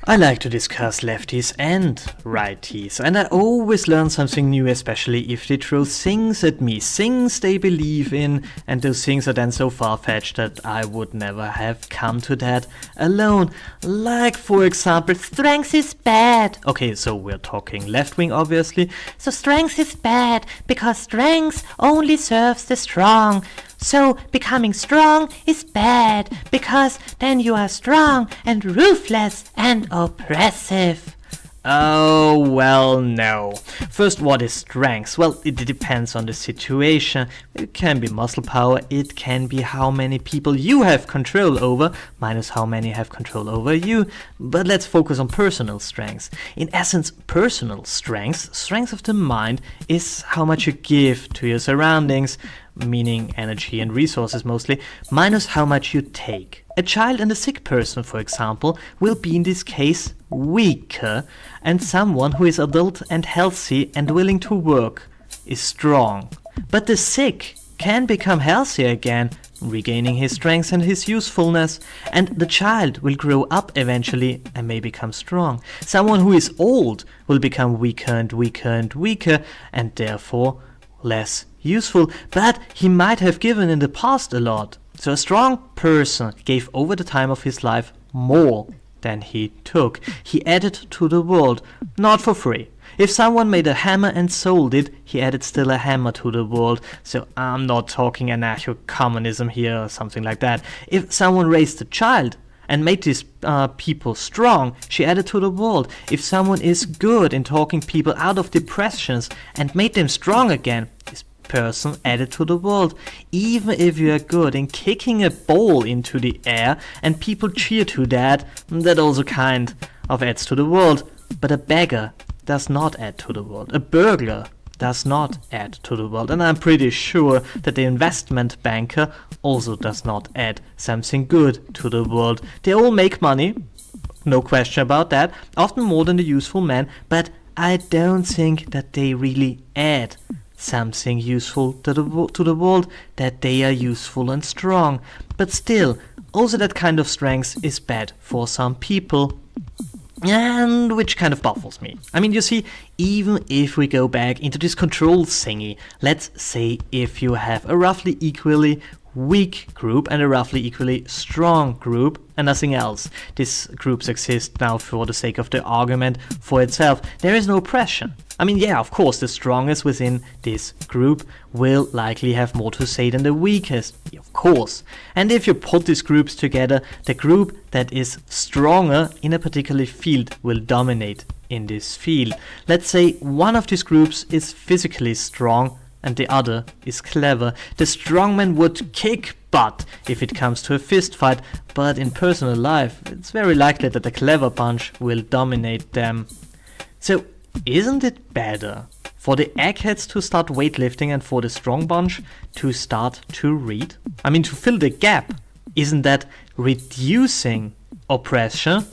I like to discuss lefties and righties, and I always learn something new, especially if they throw things at me, things they believe in, and those things are then so far-fetched that I would never have come to that alone. Like, for example, strength is bad. Okay, so we're talking left-wing, obviously. So strength is bad, because strength only serves the strong. So becoming strong is bad, because then you are strong and ruthless and oppressive. Oh, well, no. First, what is strength? Well, it depends on the situation. It can be muscle power, it can be how many people you have control over, minus how many have control over you. But let's focus on personal strength. In essence, personal strength of the mind, is how much you give to your surroundings, meaning energy and resources mostly, minus how much you take. A child and a sick person, for example, will be in this case weaker, and someone who is adult and healthy and willing to work is strong. But the sick can become healthy again, regaining his strength and his usefulness, and the child will grow up eventually and may become strong. Someone who is old will become weaker and weaker and weaker, and therefore less useful, but he might have given in the past a lot. So a strong person gave over the time of his life more than he took. He added to the world, not for free. If someone made a hammer and sold it, he added still a hammer to the world. So I'm not talking anarcho-communism here or something like that. If someone raised a child and made these people strong, she added to the world. If someone is good in talking people out of depressions and made them strong again, this person added to the world. Even if you are good in kicking a ball into the air and people cheer to that, that also kind of adds to the world. But a beggar does not add to the world. A burglar does not add to the world. And I'm pretty sure that the investment banker also does not add something good to the world. They all make money, no question about that, often more than the useful man, but I don't think that they really add something useful to the world, that they are useful and strong. But still, also that kind of strength is bad for some people, and which kind of baffles me. I mean, you see, even if we go back into this control thingy, let's say if you have a roughly equally weak group and a roughly equally strong group and nothing else. These groups exist now for the sake of the argument for itself. There is no oppression. I mean, yeah, of course, the strongest within this group will likely have more to say than the weakest, of course. And if you put these groups together, the group that is stronger in a particular field will dominate in this field. Let's say one of these groups is physically strong and the other is clever. The strongman would kick butt if it comes to a fist fight, but in personal life, it's very likely that the clever bunch will dominate them. So, isn't it better for the eggheads to start weightlifting and for the strong bunch to start to read? I mean, to fill the gap, isn't that reducing oppression?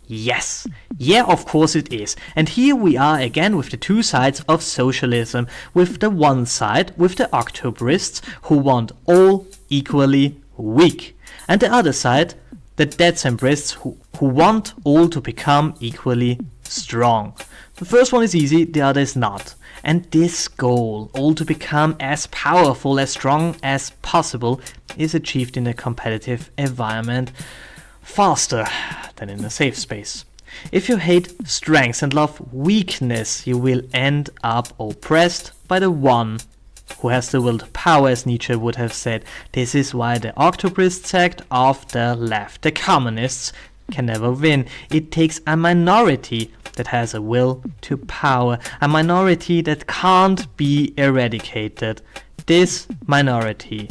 Yes. Yeah, of course it is. And here we are again with the two sides of socialism. With the one side, with the Octobrists, who want all equally weak. And the other side, the Decembrists, who want all to become equally strong. The first one is easy, the other is not. And this goal, all to become as powerful, as strong as possible, is achieved in a competitive environment faster than in a safe space. If you hate strength and love weakness, you will end up oppressed by the one who has the will to power, as Nietzsche would have said. This is why the Octobrist sect of the left, the communists, can never win. It takes a minority that has a will to power, a minority that can't be eradicated. This minority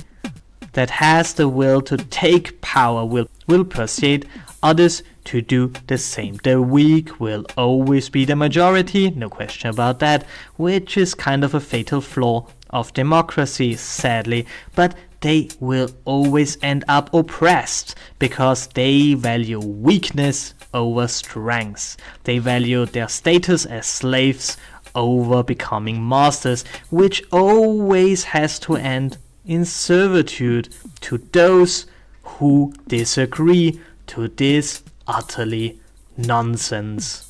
that has the will to take power will persuade others to do the same. The weak will always be the majority, no question about that, which is kind of a fatal flaw of democracy, sadly, but they will always end up oppressed because they value weakness over strength. They value their status as slaves over becoming masters, which always has to end in servitude to those who disagree, to this utterly nonsense.